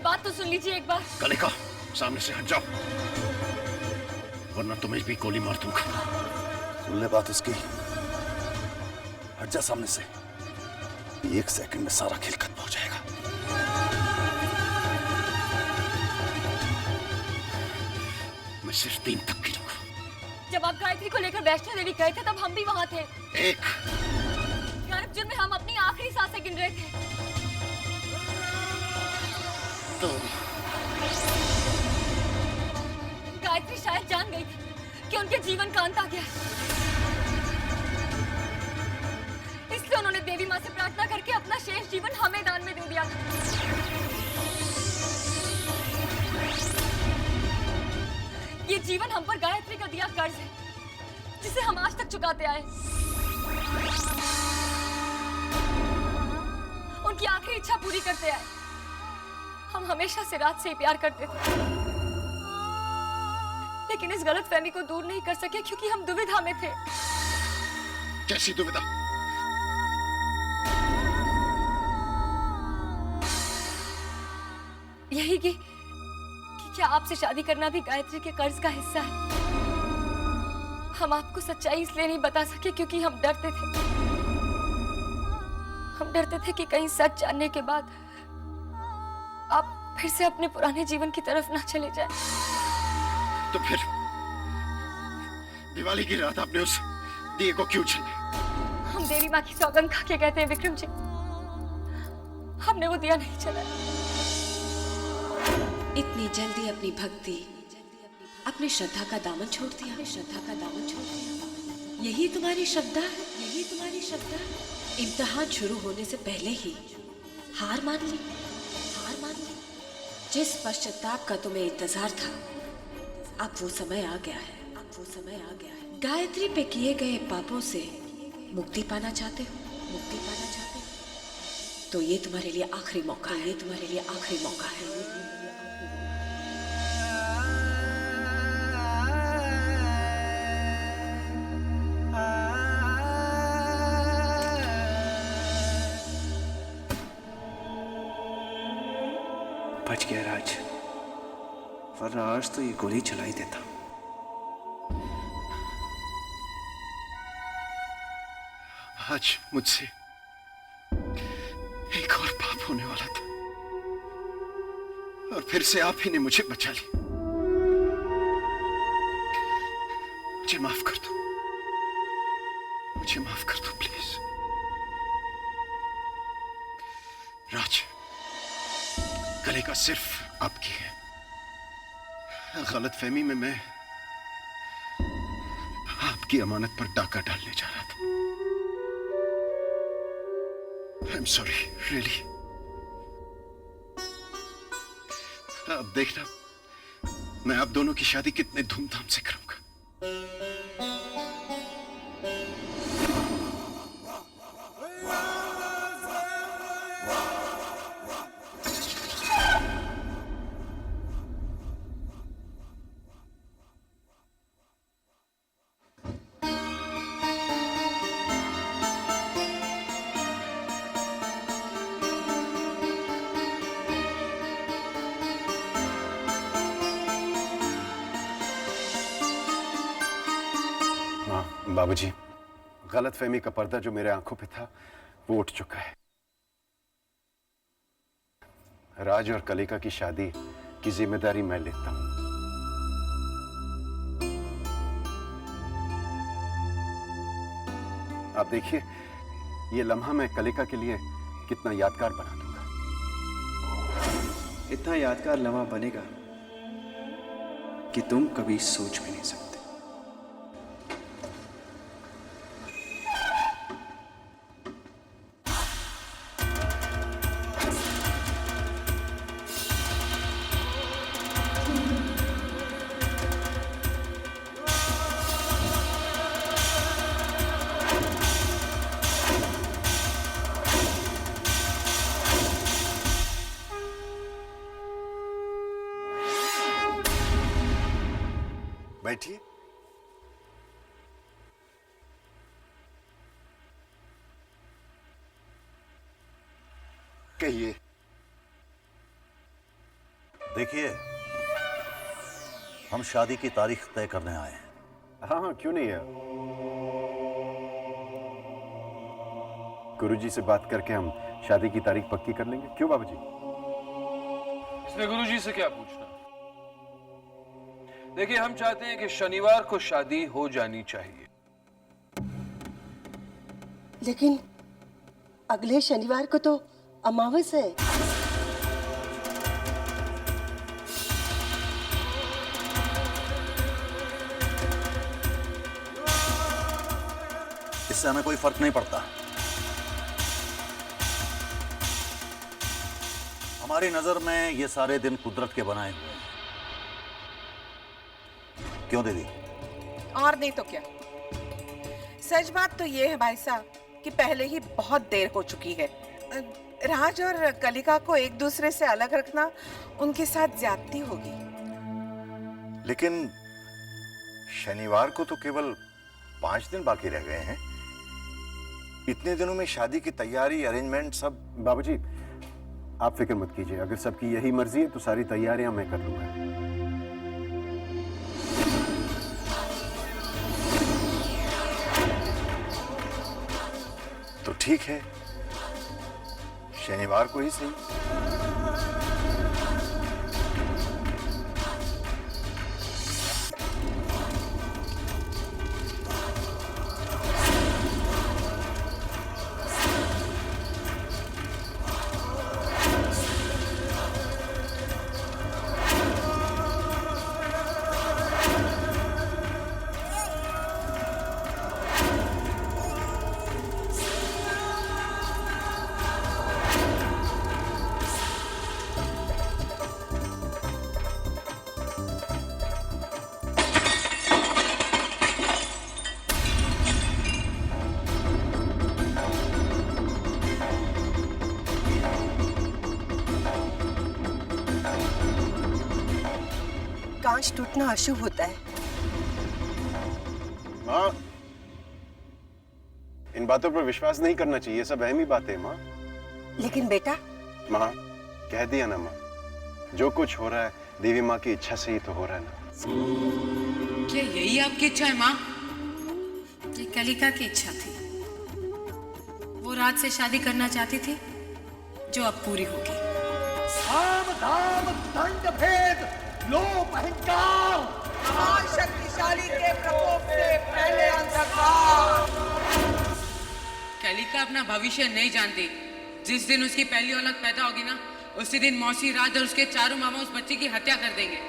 बात तो सुन लीजिए एक बार। कलिका, सामने से हट जाओ, वरना तुम्हें भी गोली मार दूंगा। सुन ले बात उसकी, हट जा सामने से। 1 सेकंड में सारा खेल खत्म हो जाएगा। मैं सिर्फ 3 तक गिनूंगा। जब आप गायत्री को लेकर वैष्णो देवी गए थे तब हम भी वहां थे। 1, गर्भ जून में हम अपनी आखिरी सांसें गिन रहे थे। 2, गायत्री शायद जान गई थी कि उनके जीवन का अंत आ गया, इसलिए उन्होंने देवी माँ से प्रार्थना करके अपना शेष जीवन हमें दान में दे दिया। ये जीवन हम पर गायत्री का दिया कर्ज है, जिसे हम आज तक चुकाते आए। उनकी आखिरी इच्छा पूरी करते आए। हम हमेशा से राज से ही प्यार करते थे, लेकिन इस गलतफहमी को दूर नहीं कर सके क्योंकि हम दुविधा में थे। कैसी दुविधा? यही कि क्या आपसे शादी करना भी गायत्री के कर्ज का हिस्सा है। हम आपको सच्चाई इसलिए नहीं बता सके क्योंकि हम डरते थे। हम डरते थे कि कहीं सच जानने के बाद आप फिर से अपने पुराने जीवन की तरफ ना चले जाएं। तो फिर दिवाली की रात आपने उस दिए को क्यों जलाया? हम देवी माँ की सौगंध खा के कहते हैं विक्रम जी, हमने वो दिया नहीं जलाया। इतनी जल्दी अपनी भक्ति, अपनी श्रद्धा का दामन छोड़ दिया। यही तुम्हारी श्रद्धा है, यही तुम्हारी श्रद्धा है। इम्तिहान शुरू होने से पहले ही हार मान ली। जिस पश्चाताप का तुम्हें इंतजार था, अब वो समय आ गया है। गायत्री पे किए गए पापों से मुक्ति पाना चाहते हो? तो ये तुम्हारे लिए आखिरी मौका है। बच गया राज, वरना आज तो ये गोली चला ही देता। आज मुझसे एक और पाप होने वाला था और फिर से आप ही ने मुझे बचा लिया। मुझे माफ कर दो प्लीज। राज, कलिका सिर्फ आपकी है। गलतफहमी में मैं आपकी अमानत पर डाका डालने जा रहा था। I'm sorry, really. अब देखना मैं आप दोनों की शादी कितने धूमधाम से करूंगा। बाबूजी, गलतफहमी का पर्दा जो मेरे आंखों पे था वो उठ चुका है। राज और कलिका की शादी की जिम्मेदारी मैं लेता हूं। आप देखिए, ये लम्हा मैं कलिका के लिए कितना यादगार बना दूंगा। इतना यादगार लम्हा बनेगा कि तुम कभी सोच भी नहीं सकते। बैठिए। कहिए। देखिए, हम शादी की तारीख तय करने आए हैं। हाँ हाँ, क्यों नहीं है। गुरुजी से बात करके हम शादी की तारीख पक्की कर लेंगे। क्यों बाबूजी? इसमें गुरुजी से क्या पूछना। देखिए, हम चाहते हैं कि शनिवार को शादी हो जानी चाहिए। लेकिन अगले शनिवार को तो अमावस है। इससे हमें कोई फर्क नहीं पड़ता। हमारी नजर में ये सारे दिन कुदरत के बनाए हुए हैं। क्यों दीदी? और नहीं तो क्या। सच बात तो ये है भाई साहब कि पहले ही बहुत देर हो चुकी है। राज और कलिका को एक दूसरे से अलग रखना उनके साथ ज्यादती होगी। लेकिन शनिवार को तो केवल 5 दिन बाकी रह गए हैं। इतने दिनों में शादी की तैयारी, अरेंजमेंट सब। बाबूजी, आप फिक्र मत कीजिए। अगर सबकी यही मर्जी है तो सारी तैयारियां मैं कर लूंगा। तो ठीक है, शनिवार को ही सही। कांच टूटना अशुभ होता है। माँ, इन बातों पर विश्वास नहीं करना चाहिए। सब अहम ही बातें हैं माँ। लेकिन बेटा, माँ, कह दिया ना माँ, जो कुछ हो रहा है देवी माँ की इच्छा से ही तो हो रहा है ना। क्या यही आपकी इच्छा है माँ? ये कलिका की इच्छा थी। वो राज से शादी करना चाहती थी, जो अब पूरी होगी। साम दाम दंड भेद लोभ अहंकार, महान शक्तिशाली के प्रकोप से पहले अंधकार। कलिका अपना भविष्य नहीं जानती। जिस दिन उसकी पहली औलाद पैदा होगी ना, उसी दिन मौसी, राज और उसके चारों मामा उस बच्चे की हत्या कर देंगे।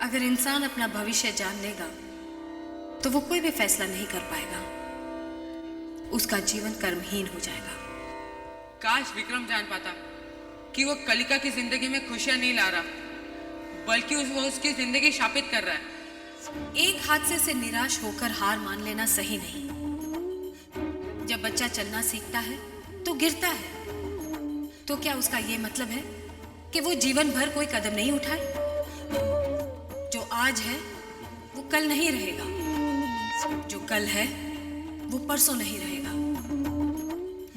अगर इंसान अपना भविष्य जान लेगा तो वो कोई भी फैसला नहीं कर पाएगा। उसका जीवन कर्महीन हो जाएगा। काश विक्रम जान पाता कि वो कलिका की जिंदगी में खुशियां नहीं ला रहा, बल्कि वो उसकी जिंदगी शापित कर रहा है। एक हादसे से निराश होकर हार मान लेना सही नहीं। जब बच्चा चलना सीखता है तो गिरता है, तो क्या उसका ये मतलब है कि वो जीवन भर कोई कदम नहीं उठाए? जो आज है वो कल नहीं रहेगा, जो कल है वो परसों नहीं रहेगा।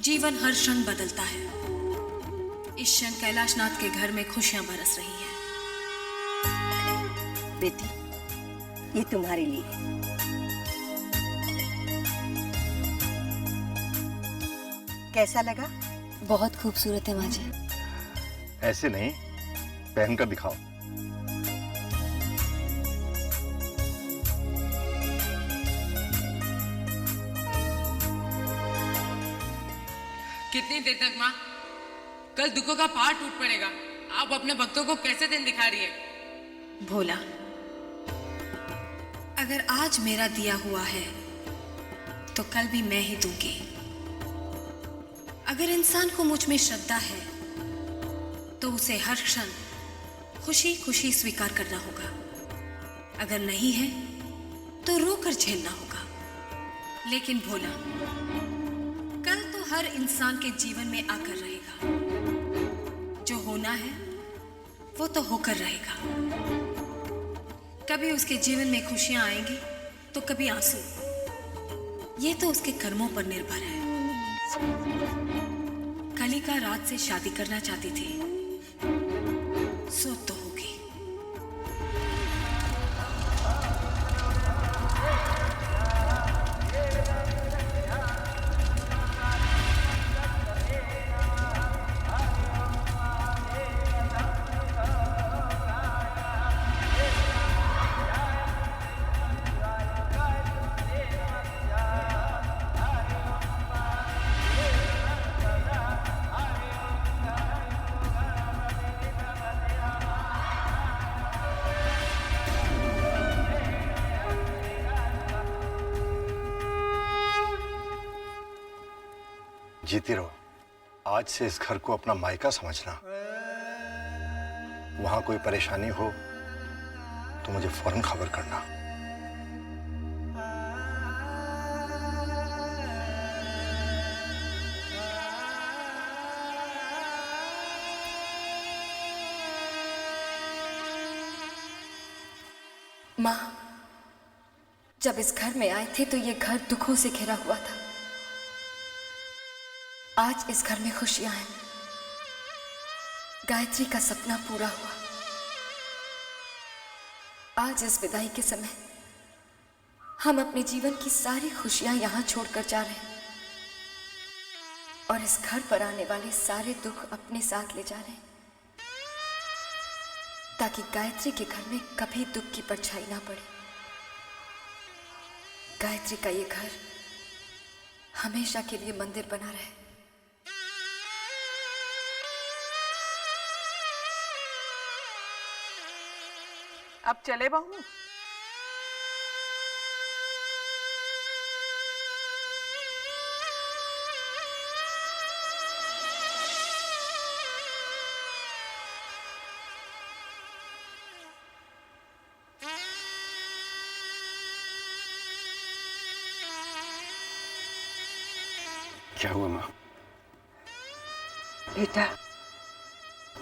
जीवन हर क्षण बदलता है। इस क्षण कैलाशनाथ के घर में खुशियां बरस रही हैं। बेटी, ये तुम्हारे लिए। कैसा लगा? बहुत खूबसूरत है माँ जी। ऐसे नहीं, पहनकर दिखाओ। कितनी देर तक माँ? कल दुखों का पहाड़ टूट पड़ेगा। आप अपने भक्तों को कैसे दिन दिखा रही है? भोला, अगर आज मेरा दिया हुआ है तो कल भी मैं ही दूंगी। अगर इंसान को मुझ में श्रद्धा है तो उसे हर क्षण खुशी खुशी स्वीकार करना होगा। अगर नहीं है तो रोकर झेलना होगा। लेकिन भोला, कल तो हर इंसान के जीवन में आकर रहेगा। जो होना है वो तो होकर रहेगा। कभी उसके जीवन में खुशियां आएंगी तो कभी आंसू। ये तो उसके कर्मों पर निर्भर है। कलिका राज से शादी करना चाहती थी, सो तो होगी। जीती रहो। आज से इस घर को अपना मायका समझना। वहां कोई परेशानी हो तो मुझे फौरन खबर करना। माँ, जब इस घर में आए थे तो ये घर दुखों से घिरा हुआ था। आज इस घर में खुशियां हैं। गायत्री का सपना पूरा हुआ। आज इस विदाई के समय हम अपने जीवन की सारी खुशियां यहां छोड़कर जा रहे हैं और इस घर पर आने वाले सारे दुख अपने साथ ले जा रहे हैं, ताकि गायत्री के घर में कभी दुख की परछाई ना पड़े। गायत्री का ये घर हमेशा के लिए मंदिर बना रहे। अब चले बहू। क्या हुआ माँ? बेटा,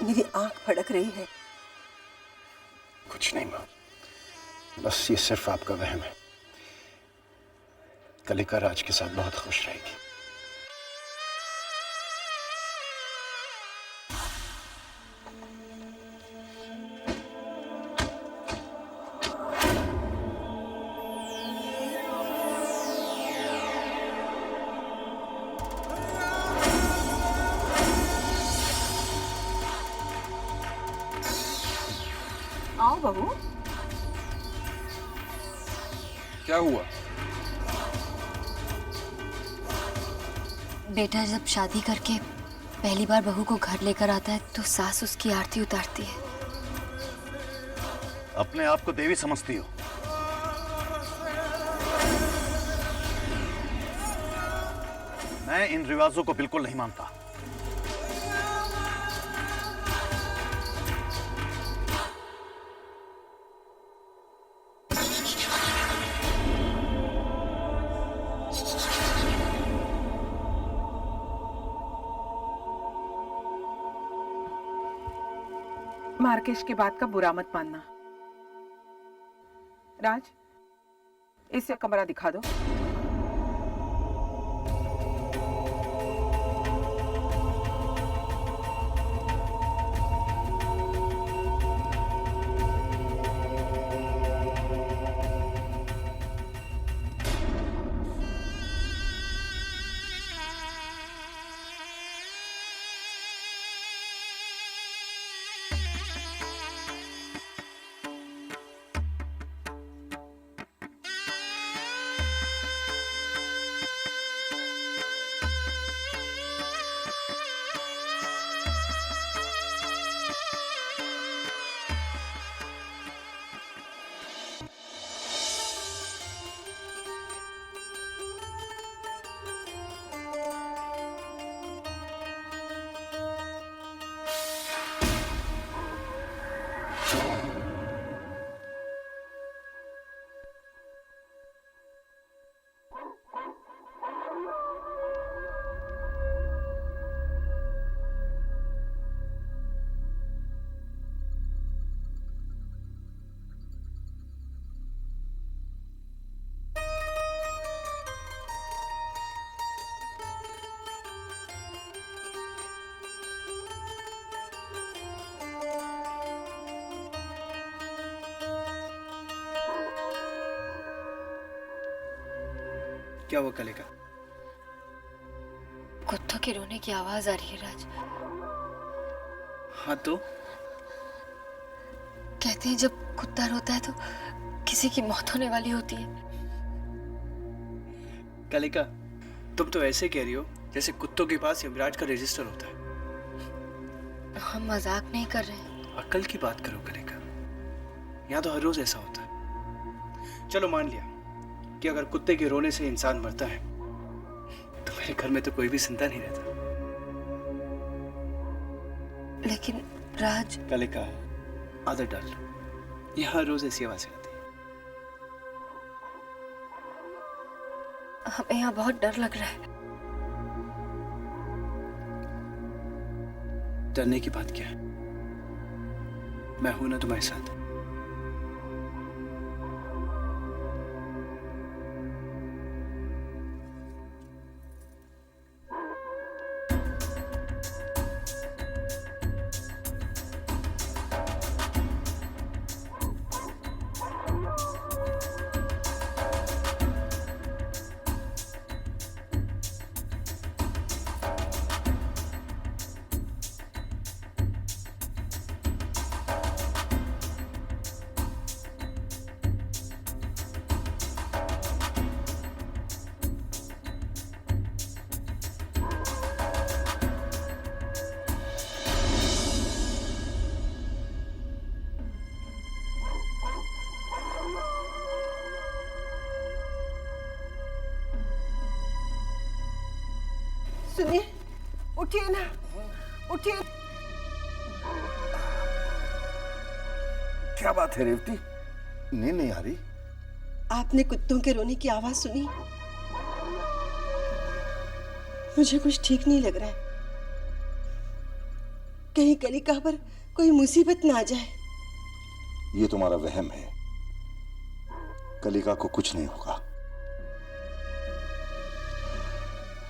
मेरी आंख फड़क रही है। कुछ नहीं माँ, बस ये सिर्फ आपका वहम है। कलिका राज के साथ बहुत खुश रहेगी। आओ बहू। क्या हुआ? बेटा जब शादी करके पहली बार बहू को घर लेकर आता है तो सास उसकी आरती उतारती है। अपने आप को देवी समझती हो? मैं इन रिवाजों को बिल्कुल नहीं मानता। मार्केश के बात का बुरा मत मानना। राज, इसे कमरा दिखा दो। क्या हुआ कलिका? कुत्तों के रोने की आवाज आ रही है राज। हाँ तो कहते हैं जब कुत्ता रोता है तो किसी की मौत होने वाली होती है। कलिका, तुम तो ऐसे कह रही हो जैसे कुत्तों के पास यमराज का रजिस्टर होता है। हम मजाक नहीं कर रहे हैं। अक्ल की बात करो कलिका, यहाँ तो हर रोज ऐसा होता है। चलो मान लिया कि अगर कुत्ते के रोने से इंसान मरता है तो मेरे घर में तो कोई भी जिंदा नहीं रहता। लेकिन राज। कलिका, आदत डाल लो, यहाँ हर रोज ऐसी आवाजें आती है। हमें यहाँ बहुत डर लग रहा है। डरने की बात क्या है? मैं हूं ना तुम्हारे साथ। सुनिए, उठिए ना, उठिए। क्या बात है रेवती, नींद नहीं आ रही? आपने कुत्तों के रोने की आवाज सुनी? मुझे कुछ ठीक नहीं लग रहा है। कहीं कलिका पर कोई मुसीबत ना आ जाए। ये तुम्हारा वहम है, कलिका को कुछ नहीं होगा।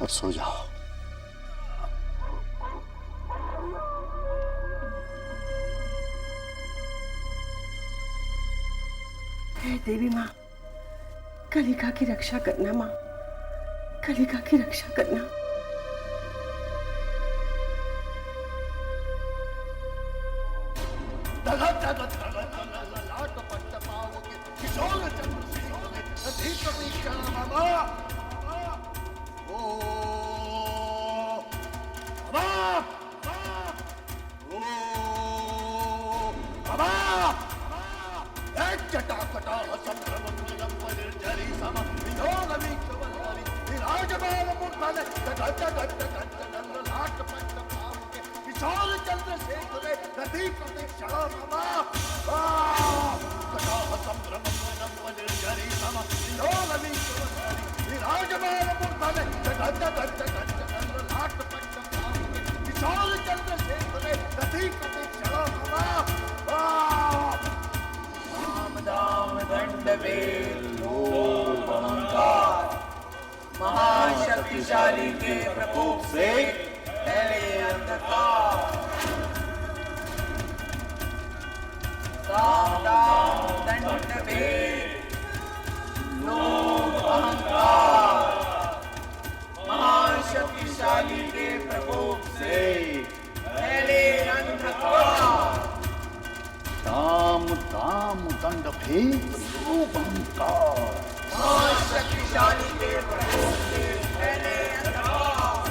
अब सो जाओ। हे देवी माँ, कलिका की रक्षा करना माँ, कलिका की रक्षा करना। महाशक्तिशाली के प्रकोप से फैले अंधकार, साम दाम दंड भेद लोभ अहंकार। महाशक्तिशाली के प्रकोप से फैले अंधकार, दाम दाम दंड भेद लोभ अहंकार। महाशक्तिशाली के प्रकोप से फैले अंधकार।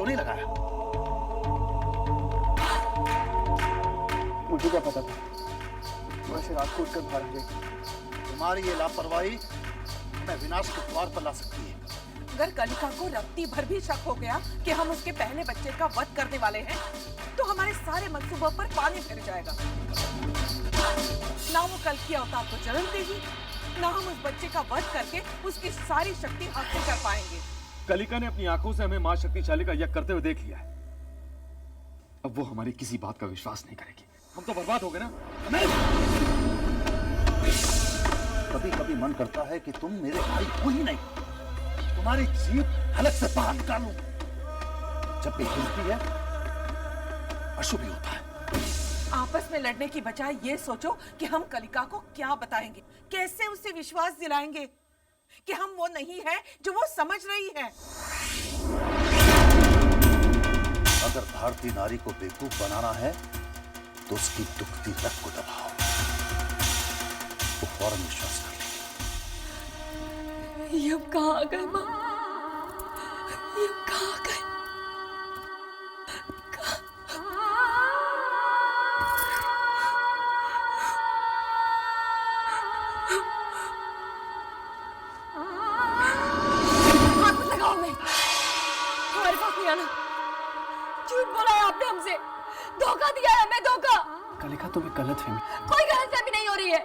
नहीं लगाया? मुझे क्या पता था वैसे रात को उठकर बाहर आ जाएगी। तुम्हारी ये लापरवाही हमें विनाश के द्वार पर ला सकती है। अगर कलिका को रत्ती भर भी शक हो गया कि हम उसके पहले बच्चे का वध करने वाले हैं, तो हमारे सारे मंसूबों पर पानी फिर जाएगा। ना वो कल की अवतार को जन्म देगी, ना हम उस बच्चे का वध करके उसकी सारी शक्ति हासिल कर पाएंगे। कलिका ने अपनी आंखों से हमें मां शक्तिशाली का यज्ञ करते हुए देख लिया है। अब वो हमारी किसी बात का विश्वास नहीं करेगी। हम तो बर्बाद हो गए ना। कभी कभी मन करता है कि तुम मेरे भाई हो ही नहीं, तुम्हारी जीभ हलक से बाहर निकालूं। जब भी हिलती है अशुभ ही होता है। आपस में लड़ने की बजाय ये सोचो कि हम कलिका को क्या बताएंगे, कैसे उसे विश्वास दिलाएंगे कि हम वो नहीं है जो वो समझ रही है। अगर भारतीय नारी को बेवकूफ बनाना है तो उसकी दुखती रग को दबाओ, वो फौरन विश्वास कर लेगी। ये अब कहाँ आ गए माँ? ये अब कहाँ आ गए? हाथ मत लगाओ मैं, हमारे पास नहीं आना। झूठ बोला है आपने हमसे, धोखा दिया है हमें, धोखा। कलिका तुम्हें गलतफहमी। कोई गलतफहमी नहीं हो रही है।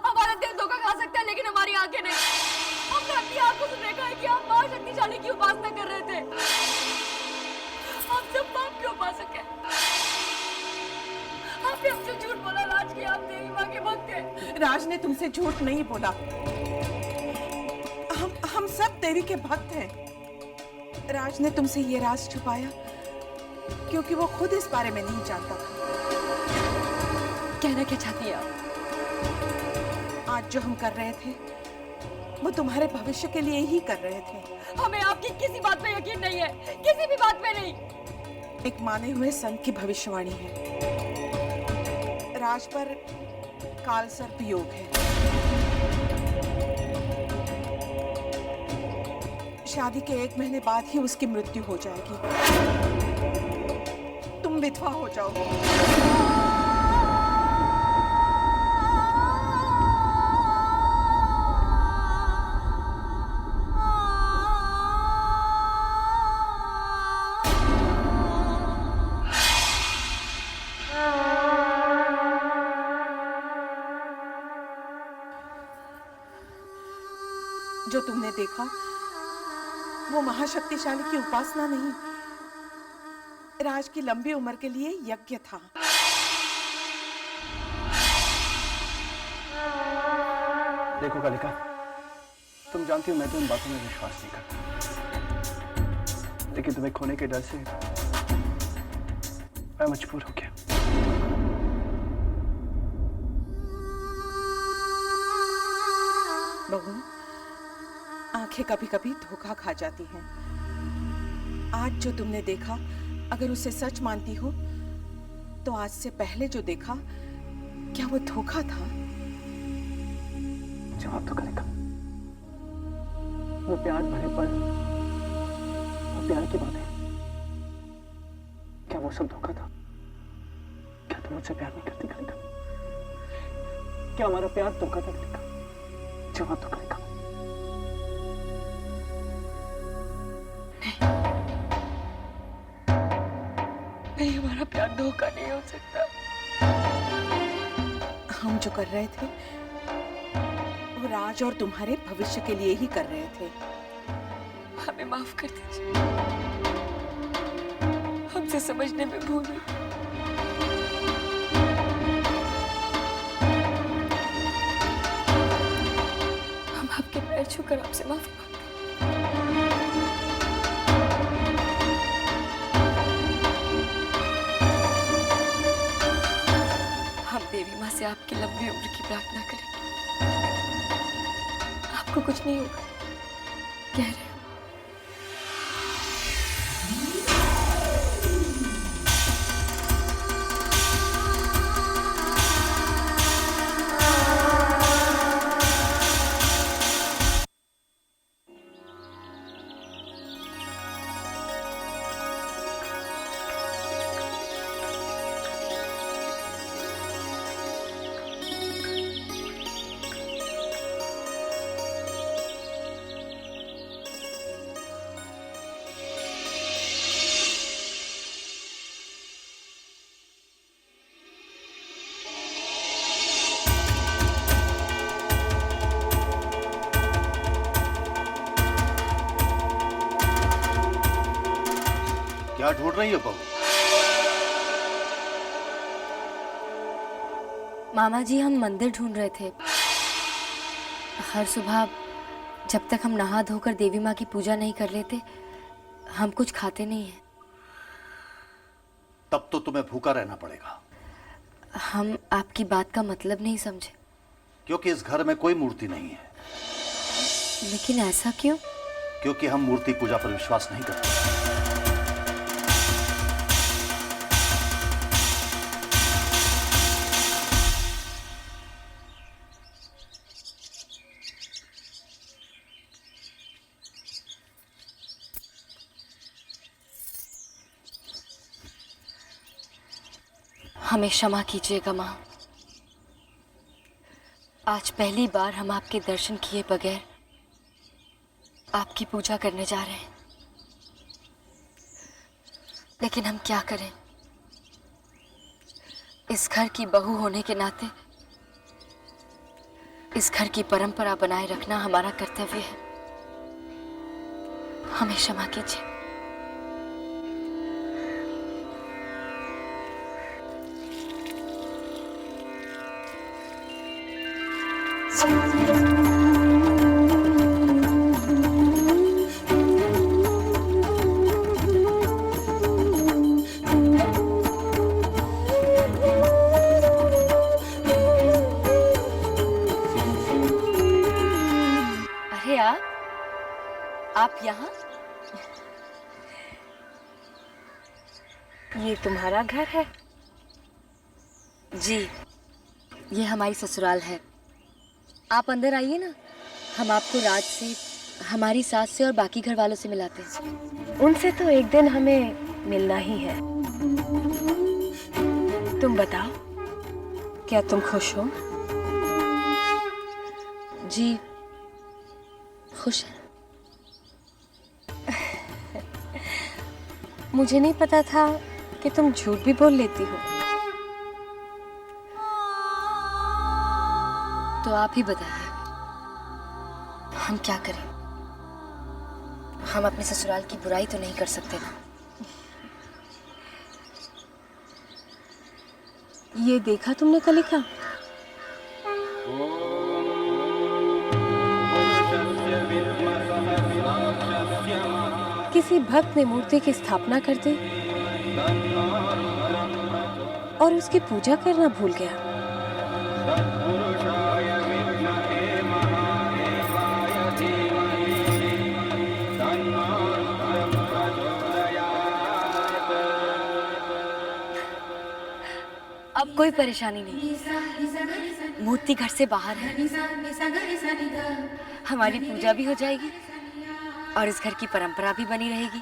हमारा दिल धोखा खा सकता है लेकिन हमारी आंखें नहीं। हमने अपनी आंखों से देखा है कि आप मां शक्तिशाली की उपासना कर रहे थे। हम सब पाप के उपासक हैं। आपने हमसे झूठ बोला राज की आप देवी मां के भक्त हैं। राज ने तुमसे झूठ नहीं बोला। हम सब देवी के भक्त हैं। राज ने तुमसे ये राज छुपाया क्योंकि वो खुद इस बारे में नहीं जानता था। कहना क्या चाहती है आप? आज जो हम कर रहे थे वो तुम्हारे भविष्य के लिए ही कर रहे थे। हमें आपकी किसी बात पे यकीन नहीं है, किसी भी बात पे नहीं। एक माने हुए संत की भविष्यवाणी है। राज पर काल सर्प योग है। शादी के 1 महीने बाद ही उसकी मृत्यु हो जाएगी। तुम विधवा हो जाओगे। जो तुमने देखा वो महाशक्तिशाली की उपासना नहीं, राज की लंबी उम्र के लिए यज्ञ था। देखो कलिका, तुम जानती हो मैं तो इन बातों में विश्वास नहीं करता, लेकिन तुम्हें खोने के डर से मैं मजबूर हो गया। बहू, आंखें कभी कभी धोखा खा जाती हैं। आज जो तुमने देखा अगर उसे सच मानती हो तो आज से पहले जो देखा क्या वो धोखा था? जवाब तो करेगा। वो प्यार भरे पल, वो प्यार की बात है, क्या वो सब धोखा था? क्या तुम मुझसे प्यार नहीं करती कलिका? क्या हमारा प्यार धोखा था कलिका? जवाब तो कलिका। नहीं, हमारा प्यार धोखा नहीं हो सकता। हम जो कर रहे थे वो राज और तुम्हारे भविष्य के लिए ही कर रहे थे। हमें माफ कर दीजिए, हमसे समझने में भूल हुई। हम आपके पैर छूकर आपसे माफी मांगते हैं। देवी माँ से आपकी लंबी उम्र की प्रार्थना करेंगे। आपको कुछ नहीं होगा, कह रहे हो। क्या ढूंढ रही हो बहू? मामा जी, हम मंदिर ढूंढ रहे थे। हर सुबह जब तक हम नहा धोकर देवी माँ की पूजा नहीं कर लेते, हम कुछ खाते नहीं हैं। तब तो तुम्हें भूखा रहना पड़ेगा। हम आपकी बात का मतलब नहीं समझे। क्योंकि इस घर में कोई मूर्ति नहीं है। लेकिन ऐसा क्यों? क्योंकि हम मूर्ति पूजा पर विश्वास नहीं करते। हमें क्षमा कीजिएगा माँ। आज पहली बार हम आपके दर्शन किए बगैर आपकी पूजा करने जा रहे हैं। लेकिन हम क्या करें? इस घर की बहू होने के नाते इस घर की परंपरा बनाए रखना हमारा कर्तव्य है। हमें क्षमा कीजिए। अरे आप यहाँ? ये तुम्हारा घर है? जी, ये हमारी ससुराल है। आप अंदर आइए ना, हम आपको राज से, हमारी सास से और बाकी घर वालों से मिलाते हैं। उनसे तो एक दिन हमें मिलना ही है। तुम बताओ, क्या तुम खुश हो? जी, खुश है। मुझे नहीं पता था कि तुम झूठ भी बोल लेती हो। तो आप ही बताइए, हम क्या करें? हम अपने ससुराल की बुराई तो नहीं कर सकते ना। ये देखा तुमने कलिका? किसी भक्त ने मूर्ति की स्थापना कर दी और उसकी पूजा करना भूल गया। अब कोई परेशानी नहीं। मूर्ति घर से बाहर है। हमारी पूजा भी हो जाएगी और इस घर की परंपरा भी बनी रहेगी।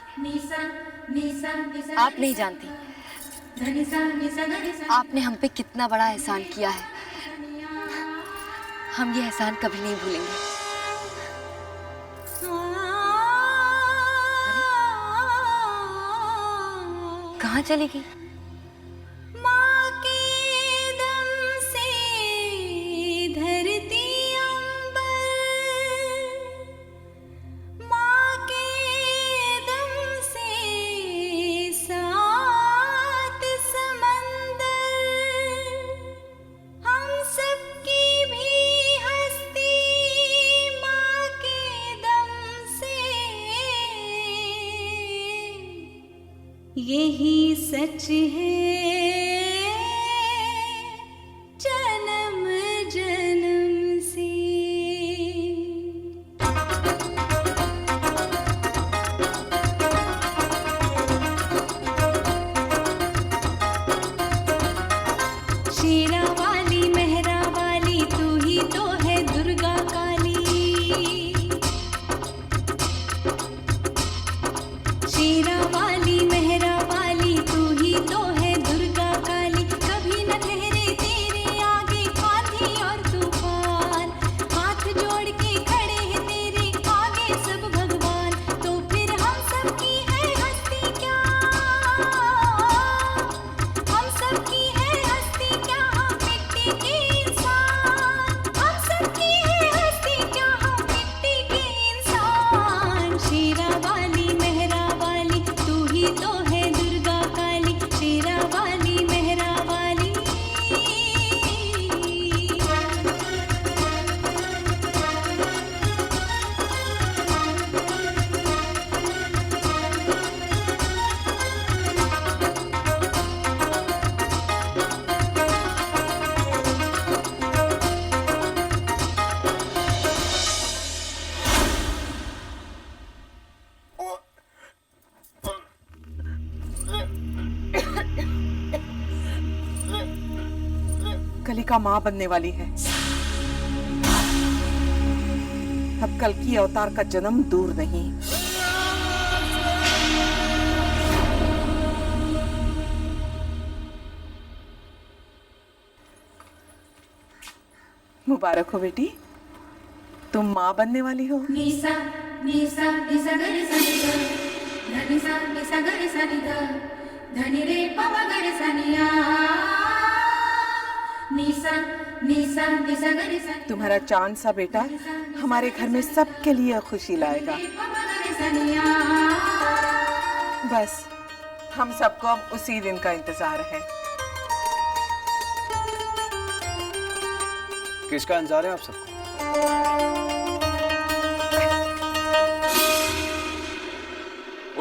आप नहीं जानती आपने हम पे कितना बड़ा एहसान किया है। हम ये एहसान कभी नहीं भूलेंगे। कहाँ चली गई? यही सच है जन्म जन्म से। शेरा वाली मेहरा वाली तू ही तो है दुर्गा काली। शेरा वाली मेहरा वाली तू ही तो है दुर्गा काली। कभी न ठहरे तेरे आगे आंधी और तूफान। हाथ जोड़ के खड़े हैं तेरे आगे सब भगवान। तो फिर हम सब की है हस्ती क्या? हम सब की है हस्ती क्या? हम कलिका माँ बनने वाली है। अब कल्कि अवतार का जन्म दूर नहीं। मुबारक हो बेटी, तुम माँ बनने वाली हो। निसा निसा निसा गरे सा निसा धनी सा निसा गरे सा निधा धनी रे पवा गरे सा निया निसा निसा निसा गरे सा तुम्हारा चांद सा बेटा हमारे घर में सबके लिए खुशी लाएगा। पवा गरे सा निया। बस हम सबको अब उसी दिन का इंतजार है। किसका इंतजार है आप सबको?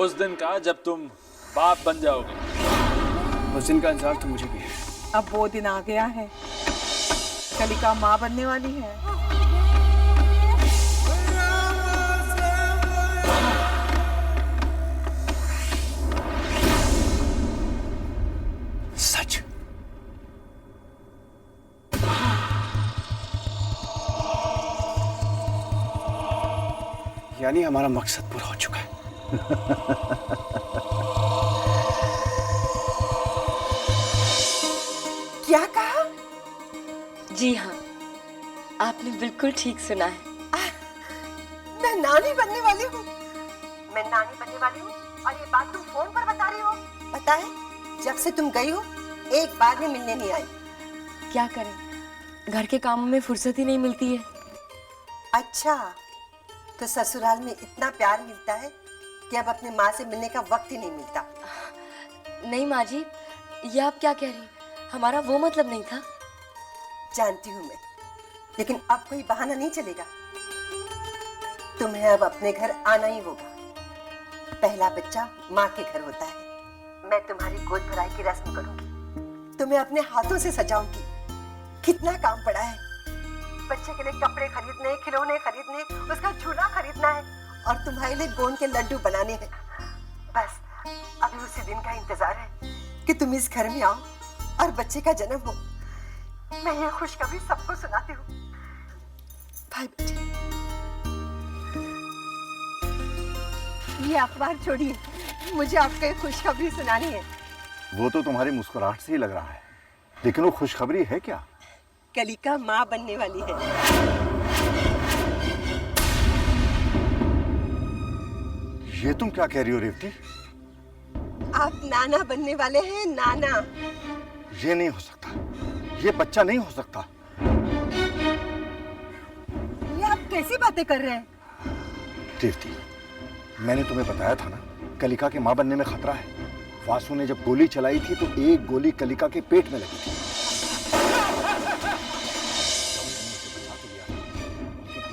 उस दिन का जब तुम बाप बन जाओगे। उस दिन का इंतजार तो मुझे भी है। अब वो दिन आ गया है, कलिका माँ बनने वाली है। सच? यानी हमारा मकसद पूरा हो चुका है। क्या कहा? जी हाँ, आपने बिल्कुल ठीक सुना है। मैं नानी बनने वाली हूँ। मैं नानी बनने वाली हूँ और ये बात तुम फोन पर बता रही हो? पता है, जब से तुम गई हो एक बार भी मिलने नहीं आई। क्या करें, घर के कामों में फुर्सत ही नहीं मिलती है। अच्छा, तो ससुराल में इतना प्यार मिलता है कि अब अपनी माँ से मिलने का वक्त ही नहीं मिलता। नहीं माँ जी, ये आप क्या कह रही? हमारा वो मतलब नहीं था। जानती हूँ मैं, लेकिन अब कोई बहाना नहीं चलेगा। तुम्हें अब अपने घर आना ही होगा। पहला बच्चा माँ के घर होता है। मैं तुम्हारी गोद भराई की रस्म करूंगी, तुम्हें अपने हाथों से सजाऊंगी। कितना काम पड़ा है, बच्चे के लिए कपड़े खरीदने, खिलौने खरीदने, उसका झूला खरीदना है और तुम्हारे लिए गोंद के लड्डू बनाने हैं। बस अभी उसी दिन का इंतजार है कि तुम इस घर में आओ और बच्चे का जन्म हो। मैं ये खुशखबरी सबको सुनाती हूँ। भाई बच्चे, ये अखबार छोड़िए, मुझे आपको एक खुशखबरी सुनानी है। वो तो तुम्हारी मुस्कुराहट से ही लग रहा है, लेकिन वो खुशखबरी है क्या? कलिका माँ बनने वाली है। ये तुम क्या कह रही हो रेवती? आप नाना बनने वाले हैं, नाना। ये नहीं हो सकता, ये बच्चा नहीं हो सकता। ये आप कैसी बातें कर रहे हैं? रेवती, मैंने तुम्हें बताया था ना, कलिका के माँ बनने में खतरा है। वासु ने जब गोली चलाई थी तो एक गोली कलिका के पेट में लगी थी।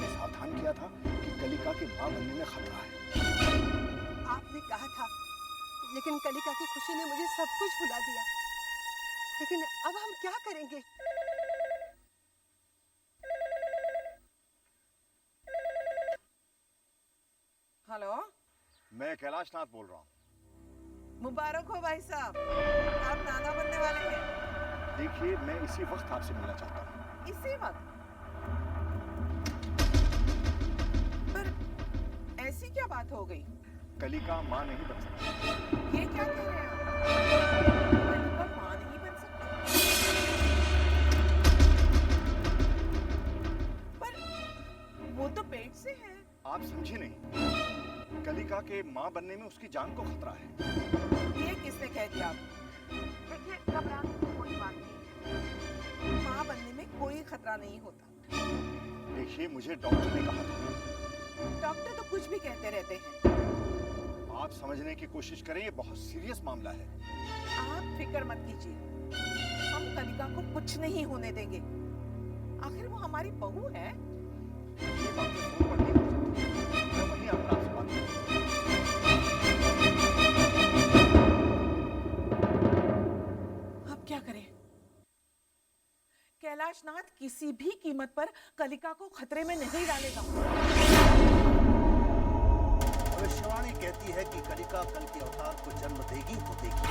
सावधान किया था कि कलिका के माँ बनने में खतरा है। आपने कहा था, लेकिन कलिका की खुशी ने मुझे सब कुछ भुला दिया। लेकिन अब हम क्या करेंगे? हेलो, मैं कैलाश नाथ बोल रहा हूँ। मुबारक हो भाई साहब, आप नाना बनने वाले हैं। देखिए, मैं इसी वक्त आपसे मिलना चाहता हूँ। इसी वक्त? पर ऐसी क्या बात हो गई? कलिका माँ नहीं बन सकती। ये क्या कह रहे हैं आप? कलिका माँ नहीं बन सकती? पर वो तो पेट से है। आप समझे नहीं, कलिका के माँ बनने में उसकी जान को खतरा है। ये किसने कह दिया आपको? देखिए, घबराने की कोई बात नहीं है। माँ बनने में कोई खतरा नहीं होता। देखिए, मुझे डॉक्टर ने कहा था। डॉक्टर तो कुछ भी कहते रहते हैं। आप समझने की कोशिश करें, ये बहुत सीरियस मामला है। आप फिक्र मत कीजिए, हम कलिका को कुछ नहीं होने देंगे। आखिर वो हमारी बहू है। ये बातें फोन पर नहीं हो सकती। मैं वहीं आकर आपसे बात करूंगा। अब क्या करें? कैलाश नाथ किसी भी कीमत पर कलिका को खतरे में नहीं डालेगा। भविष्यवाणी कहती है कि कलिका कल के अवतार को जन्म देगी तो देगी,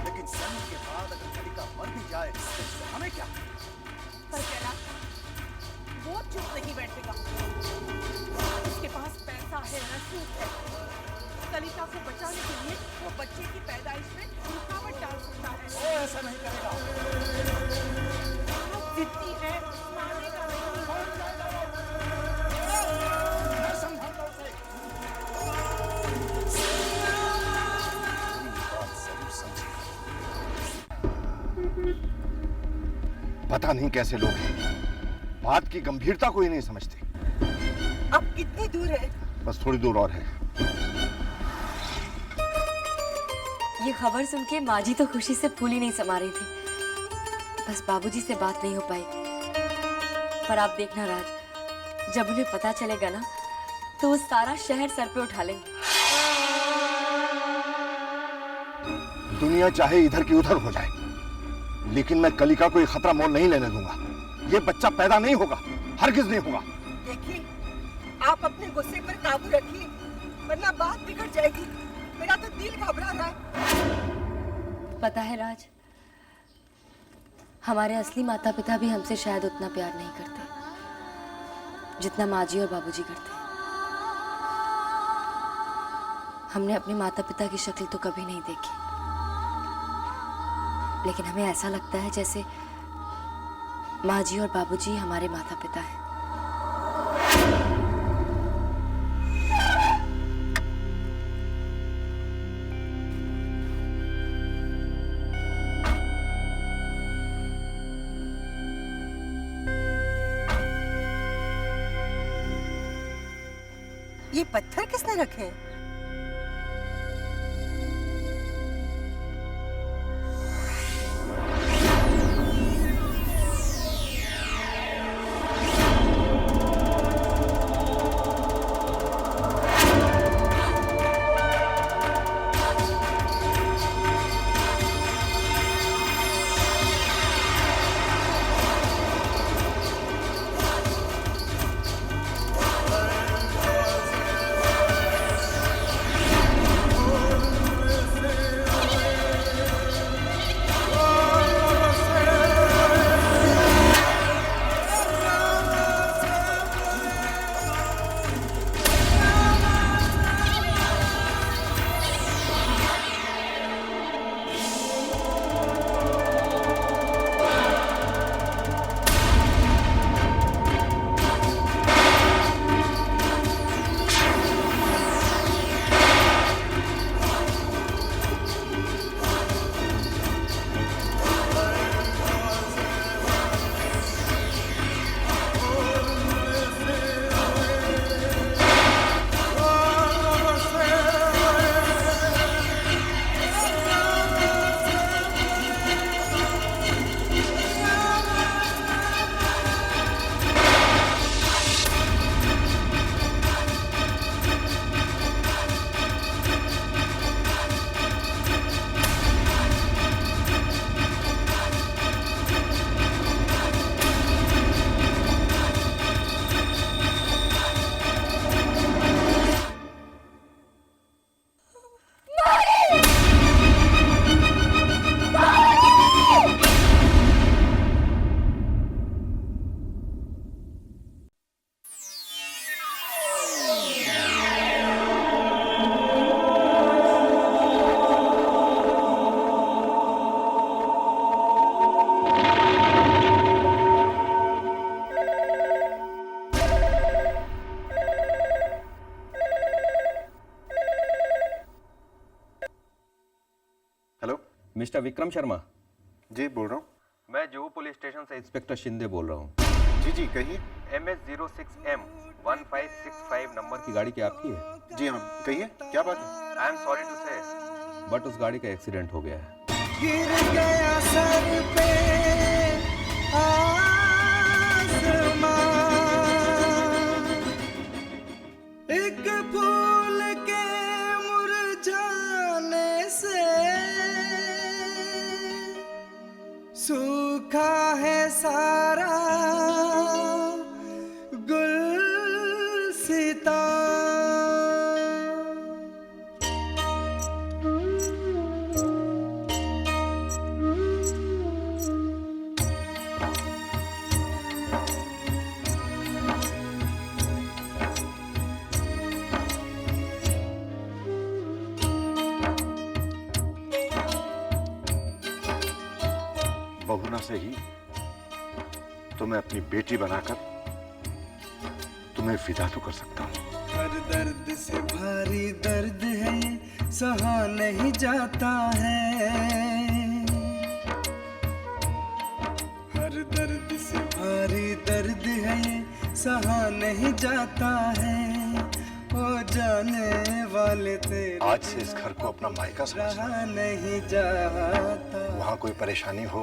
लेकिन जन्म के बाद अगर कलिका मर भी जाए तो हमें पता नहीं कैसे लोग हैं, बात की गंभीरता को ही नहीं समझते। अब कितनी दूर है? बस थोड़ी दूर और है। ये खबर सुन के माँ जी तो खुशी से फूल ही नहीं समा रही थी। बस बाबूजी से बात नहीं हो पाई। पर आप देखना राज, जब उन्हें पता चलेगा ना तो वो सारा शहर सर पे उठा लेंगे। दुनिया चाहे इधर की उधर हो जाए, लेकिन मैं कलिका को ये खतरा मोल नहीं लेने दूंगा। ये बच्चा पैदा नहीं होगा, हरगिज नहीं होगा। देखिए, आप अपने गुस्से पर काबू रखिए, वरना बात बिगड़ जाएगी। मेरा तो दिल घबरा रहा है। पता है राज, हमारे असली माता पिता भी हमसे शायद उतना प्यार नहीं करते जितना माँ जी और बाबूजी करते हैं। हमने अपने माता पिता की शक्ल तो कभी नहीं देखी, लेकिन हमें ऐसा लगता है जैसे माँ जी और बाबूजी हमारे माता पिता हैं। ये पत्थर किसने रखे हैं? मिस्टर विक्रम शर्मा। जी बोल रहा हूँ। मैं जुहू पुलिस स्टेशन से इंस्पेक्टर शिंदे बोल रहा हूँ। जी जी कहिए। MS06M1565 नंबर की गाड़ी क्या आपकी है? जी हाँ कहिए, क्या बात है? आई एम सॉरी टू से, बट उस गाड़ी का एक्सीडेंट हो गया है। गिर गया सर पे आसमान, एक फूल के मुरझाने से सूखा है सारा गुलसिता। बहू ना सही तो मैं अपनी बेटी बनाकर तुम्हें फिदा तो कर सकता हूँ। हर दर्द से भारी दर्द है ये, सहा नहीं जाता है। हर दर्द सहा नहीं जाता है, ओ जाने वाले तेरे आज से इस घर को अपना मायका समझना। नहीं जाता। वहां कोई परेशानी हो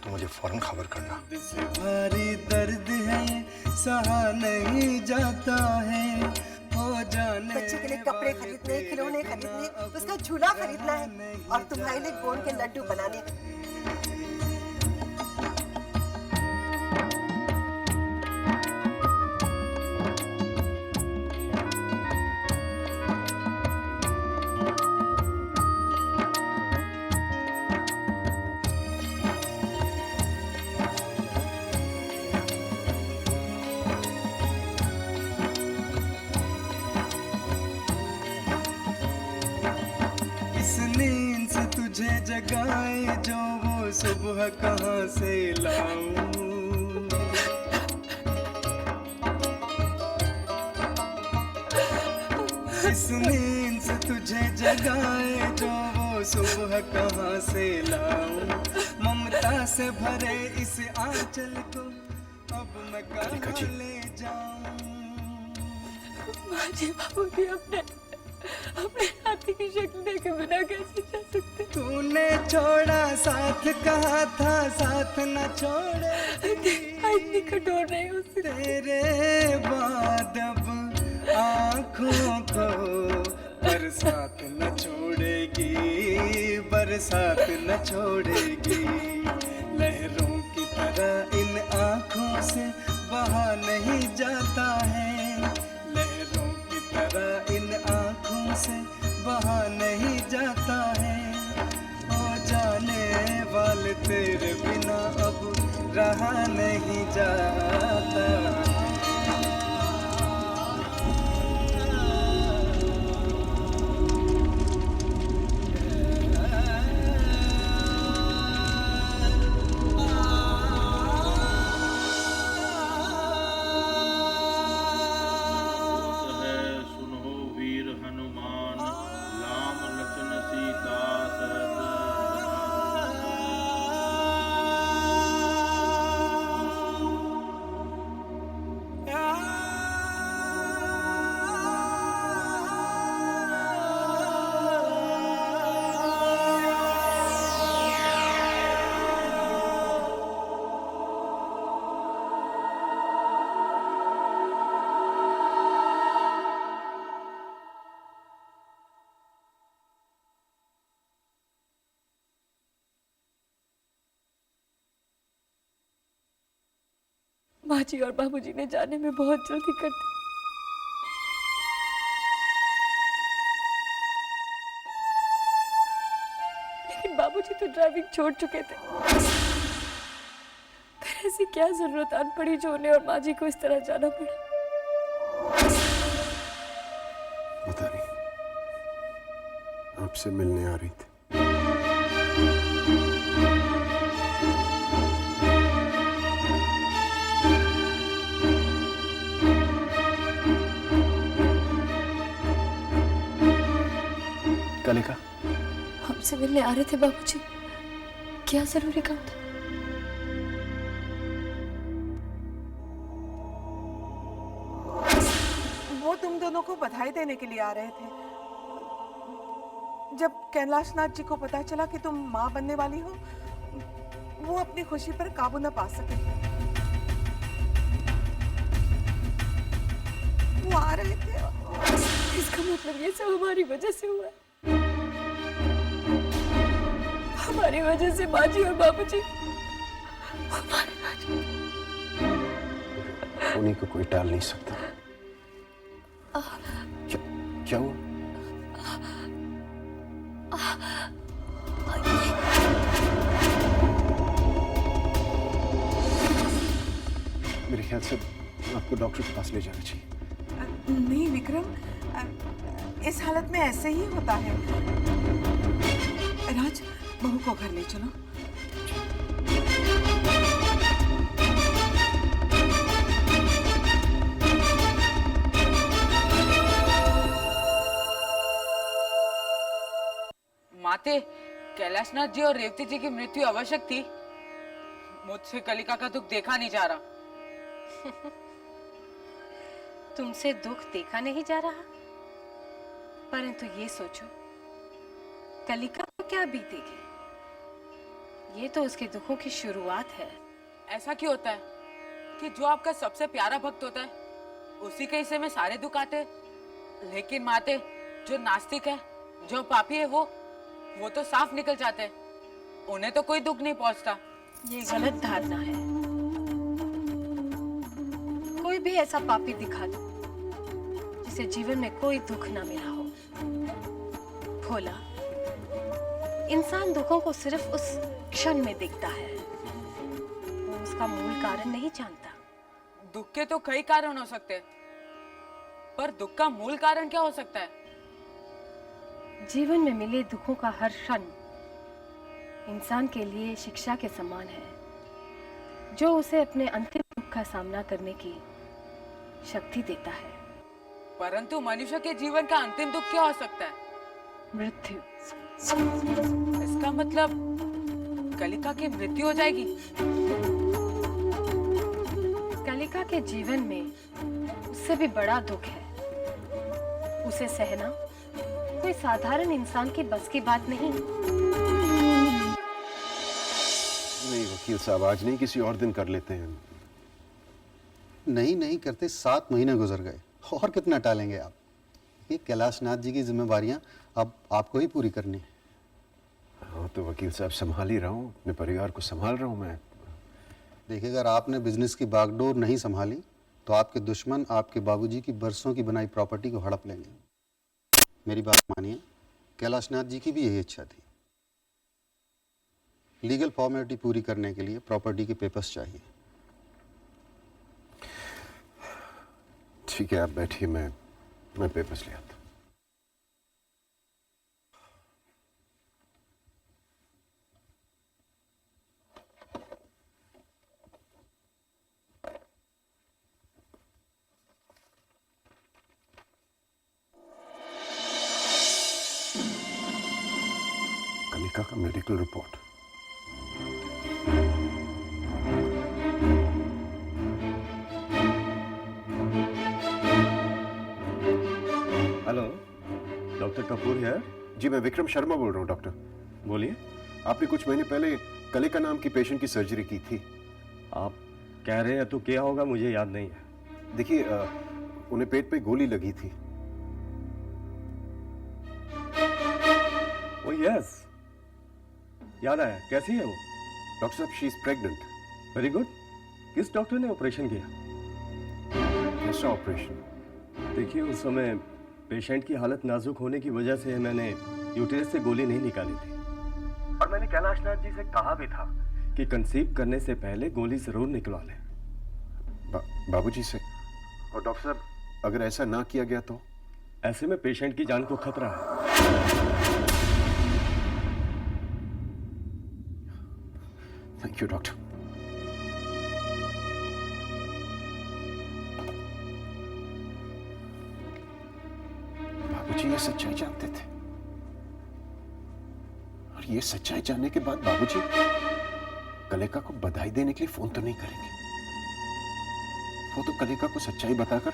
तो मुझे फौरन खबर करना। से भारी दर्द है, सहा नहीं जाता है, ओ जाने बच्चे के लिए कपड़े खरीदने, खिलौने खरीदने, उसका झूला खरीदना है और तुम्हारे लिए गोंद के लड्डू बनाने। तुझे जगाए जो वो सुबह कहाँ से लाऊं। इस नींद से तुझे जगाए जो वो सुबह कहाँ से लाऊं। ममता से भरे इस आंचल को अब मैं कहाँ ले जाऊं। माँ जी बाबू भी अपने हाथी की शक्ल देखे बिना कैसे जा सकते? तूने छोड़ा साथ कहा था, साथ न छोड़े। इतनी कठोर नहीं हो सकती। तेरे बाद अब आँखों को बरसात न छोड़ेगी, बरसात न छोड़ेगी। लहरों की तरह इन आँखों से बहा नहीं जाता है, लहरों की तरह इन आँखों से बहा नहीं जाता है। ओ जाने वाले तेरे बिना अब रहा नहीं जाता। माँ जी और बाबूजी ने जाने में बहुत जल्दी कर दी। लेकिन बाबूजी तो ड्राइविंग छोड़ चुके थे। फिर ऐसी क्या जरूरत आन पड़ी जो उन्हें और माँ जी को इस तरह जाना पड़ा? पता नहीं, आपसे मिलने आ रही थी। कलिका, हमसे मिलने आ रहे थे बाबूजी। क्या जरूरी काम था? वो तुम दोनों को बधाई देने के लिए आ रहे थे। जब कैलाश नाथ जी को पता चला कि तुम माँ बनने वाली हो, वो अपनी खुशी पर काबू न पा सके। वो आ रहे थे। इसका मतलब ये सब हमारी वजह से हुआ है। हमारी वजह से माँ जी और बाबूजी, उन्हीं को कोई टाल नहीं सकता। क्या हुआ? मेरे ख्याल से आपको डॉक्टर के पास ले जाना चाहिए। नहीं विक्रम, इस हालत में ऐसे ही होता है। राज, बहू को घर ले चलो। माते, कैलाशनाथ जी और रेवती जी की मृत्यु आवश्यक थी। मुझसे कलिका का दुख देखा नहीं जा रहा। तुमसे दुख देखा नहीं जा रहा, परंतु ये सोचो कलिका को क्या बीतेगी। ये तो उसके दुखों की शुरुआत है। ऐसा क्यों होता है कि जो आपका सबसे प्यारा भक्त होता है उसी के हिस्से में सारे दुख आते हैं, लेकिन माते जो नास्तिक है, जो पापी है, वो तो साफ निकल जाते हैं, उन्हें तो कोई दुख नहीं पहुंचता। ये गलत धारणा है। कोई भी ऐसा पापी दिखा दो जिसे जीवन में कोई दुख ना मिला हो। भोला, इंसान दुखों को सिर्फ उस क्षण में देखता है, वो उसका मूल कारण नहीं जानता। दुख के तो कई कारण हो सकते हैं, पर दुख का मूल कारण क्या हो सकता है? जीवन में मिले दुखों का हर क्षण इंसान के लिए शिक्षा के समान है, जो उसे अपने अंतिम दुख का सामना करने की शक्ति देता है। परंतु मनुष्य के जीवन का अंतिम दुख क्या हो सकता है? मृत्यु। इसका मतलब कलिका की मृत्यु हो जाएगी। कलिका के जीवन में उससे भी बड़ा दुख है। उसे सहना कोई साधारण इंसान की बस की बात नहीं। नहीं वकील साहब, आज नहीं, किसी और दिन कर लेते हैं। नहीं करते 7 महीने गुजर गए, और कितना टालेंगे आप। ये कैलाशनाथ जी की जिम्मेवारियां अब आपको ही पूरी करनी है। हाँ तो वकील साहब, संभाल ही रहा हूँ, अपने परिवार को संभाल रहा हूँ मैं। देखिए, अगर आपने बिजनेस की बागडोर नहीं संभाली तो आपके दुश्मन आपके बाबूजी की बरसों की बनाई प्रॉपर्टी को हड़प लेंगे। मेरी बात मानिए, कैलाशनाथ जी की भी यही इच्छा थी। लीगल फॉर्मेलिटी पूरी करने के लिए प्रॉपर्टी के पेपर्स चाहिए। ठीक है, आप बैठिए, मैं पेपर्स ले आता हूँ। कलिका का medical report. Hello, doctor Kapoor है? जी, मैं विक्रम शर्मा बोल रहा हूँ डॉक्टर। बोलिए। आपने कुछ महीने पहले कलिका नाम की पेशेंट की सर्जरी की थी। आप कह रहे हैं तो क्या होगा, मुझे याद नहीं है। देखिए, उन्हें पेट पे गोली लगी थी। ओ यस, याद आया। कैसी है वो? डॉक्टर साहब, she is pregnant. Very good. किस डॉक्टर ने ऑपरेशन किया? कैसा ऑपरेशन? देखिए, उस समय पेशेंट की हालत नाजुक होने की वजह से मैंने यूटेरस से गोली नहीं निकाली थी, और मैंने कैलाशनाथ जी से कहा भी था कि कंसीव करने से पहले गोली जरूर निकलवा लें। बाबूजी से? और डॉक्टर साहब, अगर ऐसा ना किया गया तो? ऐसे में पेशेंट की जान को खतरा है। Thank you doctor. बाबूजी ये सच्चाई जानते थे, और ये सच्चाई जानने के बाद बाबूजी कलिका को बधाई देने के लिए फोन तो नहीं करेंगे। वो तो कलिका को सच्चाई बताकर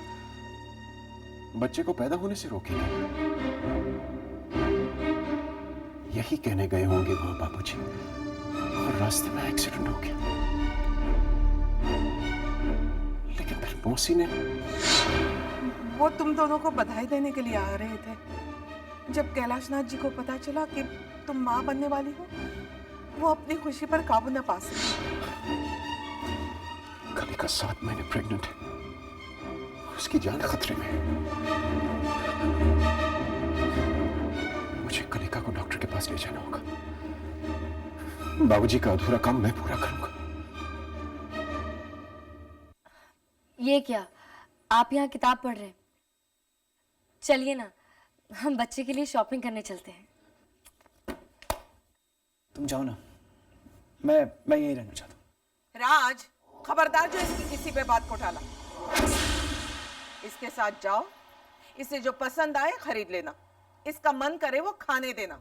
बच्चे को पैदा होने से रोकेंगे। यही कहने गए होंगे वहां बाबूजी, और रास्ते में एक्सीडेंट हो गया। लेकिन फिर मौसी ने... वो तुम दोनों को बधाई देने के लिए आ रहे थे। जब कैलाशनाथ जी को पता चला कि तुम मां बनने वाली हो, वो अपनी खुशी पर काबू न पा सके। कलिका 7 महीने प्रेग्नेंट है, उसकी जान खतरे में है। मुझे कलिका को डॉक्टर के पास ले जाना होगा। बाबूजी का अधूरा काम मैं पूरा करूंगा। ये क्या, आप यहाँ किताब पढ़ रहे हैं? चलिए ना, हम बच्चे के लिए शॉपिंग करने चलते हैं। तुम जाओ ना, मैं यहीं रहना चाहता हूँ। राज, खबरदार जो इसकी किसी पे बात को टाला। इसके साथ जाओ, इसे जो पसंद आए खरीद लेना, इसका मन करे वो खाने देना।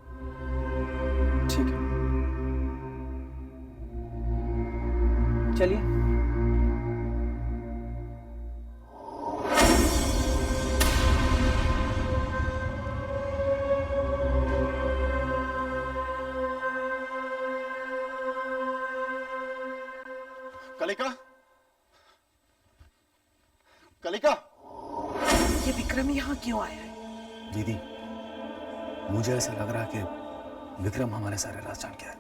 ठीक है, चलिए। कलिका, कलिका, ये विक्रम यहाँ क्यों आया है? दीदी, मुझे ऐसा लग रहा है कि विक्रम हमारे सारे राज जान गया है।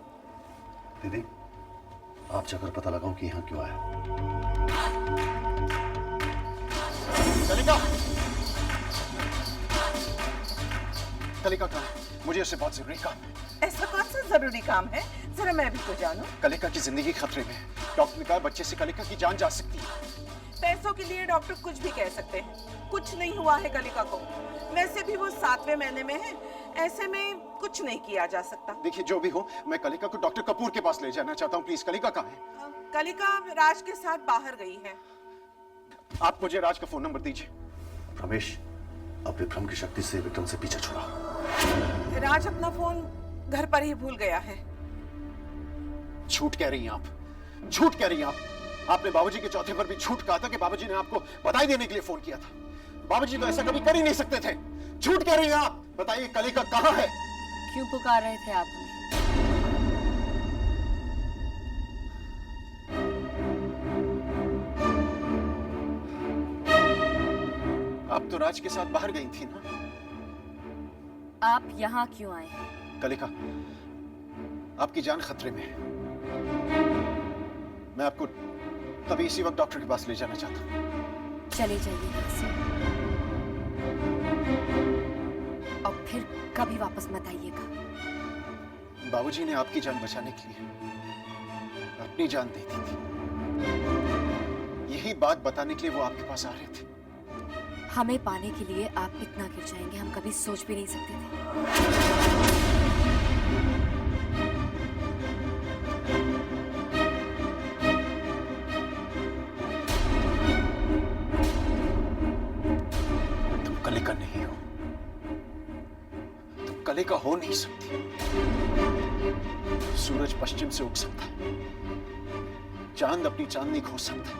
दीदी, आप जाकर पता लगाओ कि यहाँ क्यों आया। कलिका, कलिका कहाँ है? मुझे उससे बहुत जरूरी काम है। ऐसा कौन सा जरूरी काम है? जरा मैं भी तो जानूं। कलिका की जिंदगी खतरे में है। डॉक्टर ने कहा बच्चे से कलिका की जान जा सकती है। पैसों के लिए डॉक्टर कुछ भी कह सकते हैं। कुछ नहीं हुआ है कलिका को। वैसे भी वो 7वें महीने में है, ऐसे में कुछ नहीं किया जा सकता। देखिए, जो भी हो, मैं कलिका को डॉक्टर कपूर के पास ले जाना चाहता हूँ। प्लीज, कलिका कहाँ है? कलिका राज के साथ बाहर गई है। आप मुझे राज का फोन नंबर दीजिए। रमेश, अब विक्रम की शक्ति से विक्रम से पीछा छुड़ा। राज अपना फोन घर पर ही भूल गया है। झूठ कह रही हैं आप, झूठ कह रही हैं आप। आपने बाबूजी के चौथे पर भी झूठ कहा था कि बाबूजी ने आपको बधाई देने के लिए फोन किया था। बाबूजी तो ऐसा कभी कर ही नहीं सकते थे। झूठ कह रही हैं आप। बताइए, कलिका कहाँ है? क्यों पुकार रहे थे आप हमें? आप तो राज के साथ बाहर गई थी ना? आप यहाँ क्यों आए हैं? कलिका, आपकी जान खतरे में है। मैं आपको तभी इसी वक्त डॉक्टर के पास ले जाना चाहता हूँ। चले जाइए यहाँ से और फिर कभी वापस मत आइएगा। बाबूजी ने आपकी जान बचाने के लिए अपनी जान दे दी थी। यही बात बताने के लिए वो आपके पास आ रहे थे। हमें पाने के लिए आप इतना गिर जाएंगे, हम कभी सोच भी नहीं सकते थे। तुम कलिका नहीं हो। तुम कलिका हो नहीं सकती। सूरज पश्चिम से उग सकता है, चांद अपनी चांदनी खो सकता है,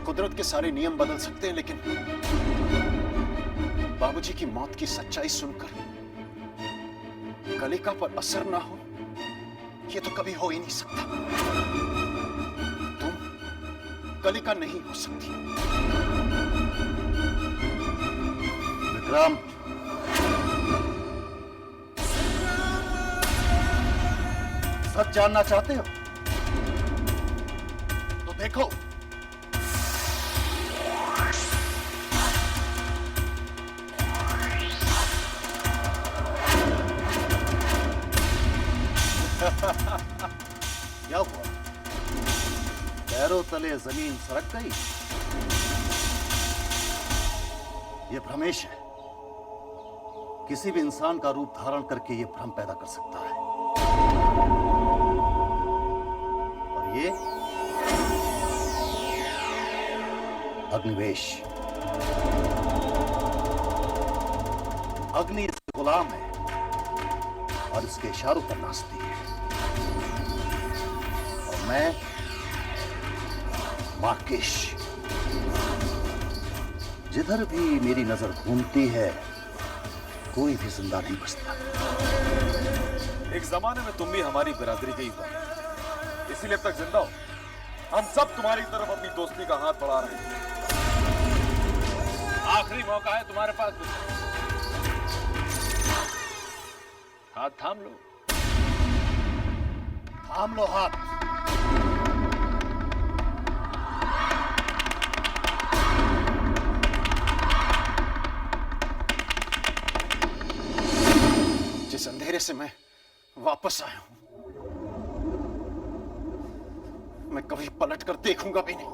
कुदरत के सारे नियम बदल सकते हैं, लेकिन बाबूजी की मौत की सच्चाई सुनकर कलिका पर असर ना हो, यह तो कभी हो ही नहीं सकता। तुम कलिका नहीं हो सकती। विक्रम, सच जानना चाहते हो तो देखो। क्या हुआ? पैरों तले जमीन सरक गई? यह भ्रमेश है। किसी भी इंसान का रूप धारण करके यह भ्रम पैदा कर सकता है। और ये अग्निवेश, अग्नि इसका गुलाम है और इसके इशारों पर नाचती है। और मैं मार्केश, जिधर भी मेरी नजर घूमती है कोई भी जिंदा नहीं बचता। एक जमाने में तुम भी हमारी बिरादरी के ही हुआ, इसीलिए अब तक जिंदा हो। हम सब तुम्हारी तरफ अपनी दोस्ती का हाथ बढ़ा रहे हैं। आखिरी मौका है तुम्हारे पास, हाथ थाम लो। थाम लो हाथ। जिस अंधेरे से मैं वापस आया हूं, मैं कभी पलट कर देखूंगा भी नहीं।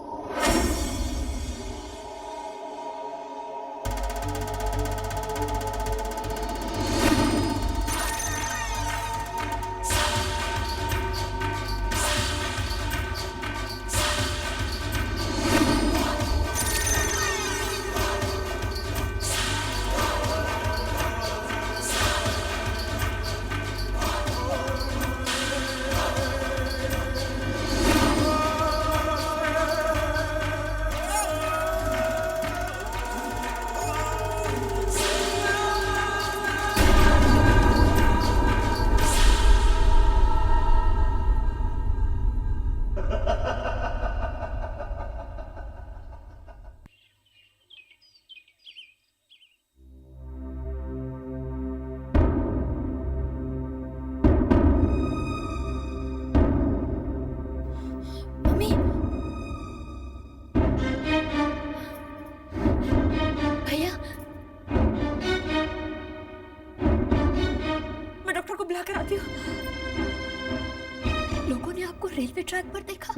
लोगों ने आपको रेलवे ट्रैक पर देखा?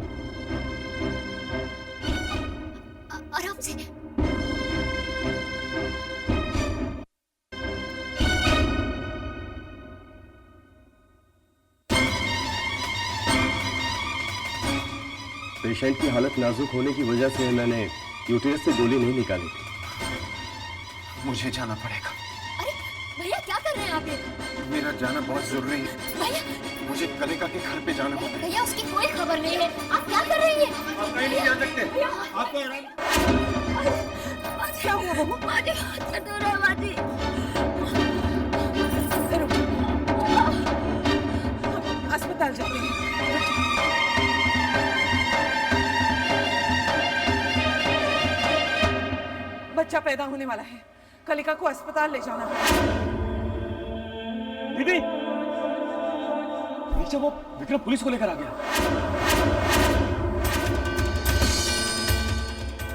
आराम से। पेशेंट की हालत नाजुक होने की वजह से मैंने यूटेरस से गोली नहीं निकाली थी। मुझे जाना पड़ेगा। अरे भैया क्या कर रहे हैं आप ये? मेरा जाना बहुत जरूरी है। भैया मुझे कलिका के घर पे जाना होगा। भैया उसकी कोई खबर नहीं है, आप क्या कर रही हैं? आप कहीं नहीं जा सकते। आपको क्या हुआ बहू? माजी हाथ दर्द हो रहा है माजी। अस्पताल जाते हैं। बच्चा पैदा होने वाला है, कलिका को अस्पताल ले जाना है। दीदी, नीचे वो विक्रम पुलिस को लेकर आ गया।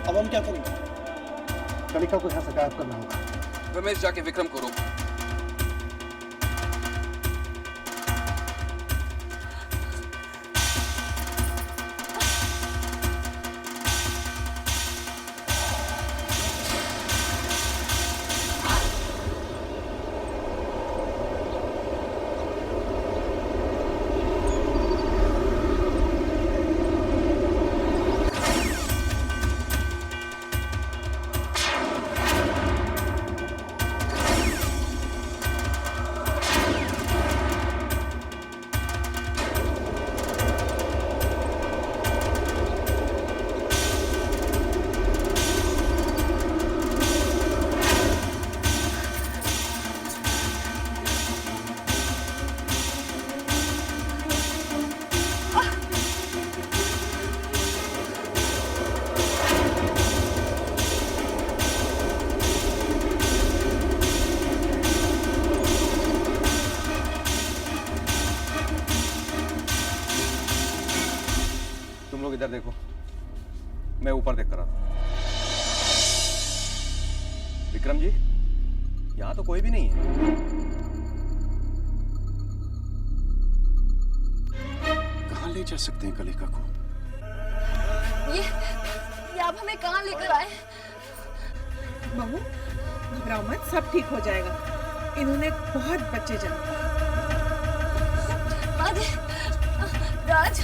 अब हम क्या करेंगे? कलिका को यहाँ से गायब करना होगा। रमेश जाके विक्रम को रोक। इधर देखो, मैं ऊपर देख कर आता हूं। विक्रम जी, यहां तो कोई भी नहीं है। कहां ले जा सकते हैं कलिका को? ये आप हमें कहां लेकर आए? बहू घबराओ मत, सब ठीक हो जाएगा। इन्होंने बहुत बच्चे जन्म। राज